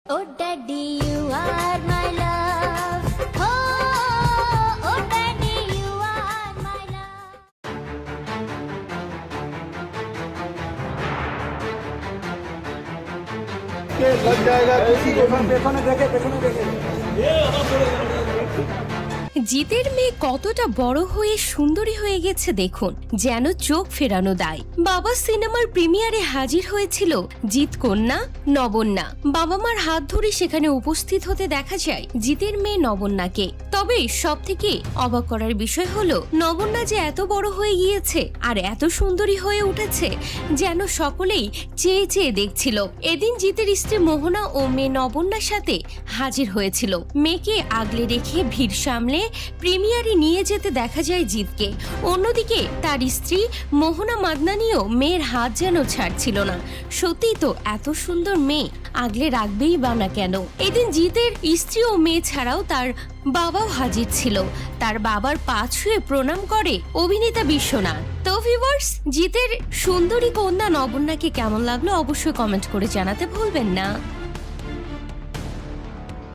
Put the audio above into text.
Oh daddy, you are my love. Oh daddy, you are my love. लग जाएगा किसी पेছনে দেখে জিতের মেয়ে কতটা বড় হয়ে সুন্দরী হয়ে গেছে দেখুন, যেন চোখ ফেরানো দায়। বাবা সিনেমার প্রিমিয়ারে হাজির হয়েছিল জিত কন্যা নবন্যা। বাবা মার হাত ধরে সেখানে উপস্থিত হতে দেখা যায় জিতের মেয়ে নবন্যাকে। তবে সব থেকে অবাক করার বিষয় হলো নবন্যা যে এত বড় হয়ে গিয়েছে আর এত সুন্দরী হয়ে উঠেছে যেন সকলেই চেয়ে চেয়ে দেখছিল। এদিন জিতের স্ত্রী মোহনা ও মেয়ে নবন্যার সাথে হাজির হয়েছিল। মেয়েকে আগলে রেখে ভিড় সামলে প্রিমিয়ারে নিয়ে যেতে দেখা যায় জিতকে। অন্যদিকে তার স্ত্রী মোহনা মাদনানিও মেয়ের হাত যেন ছাড়ছিল না। সত্যি তো, এত সুন্দর মেয়ে আগলে রাখবেই বা না কেন। এদিন জিতের স্ত্রী ও মেয়ে ছাড়াও তার বাবাও হাজির ছিল। তার বাবার পা ছুঁয়ে প্রণাম করে অভিনেতা বিশ্বনাথ। তো ভিউয়ার্স, জিতের সুন্দরী কন্যা নবন্যাকে কেমন লাগলো অবশ্যই কমেন্ট করে জানাতে ভুলবেন না।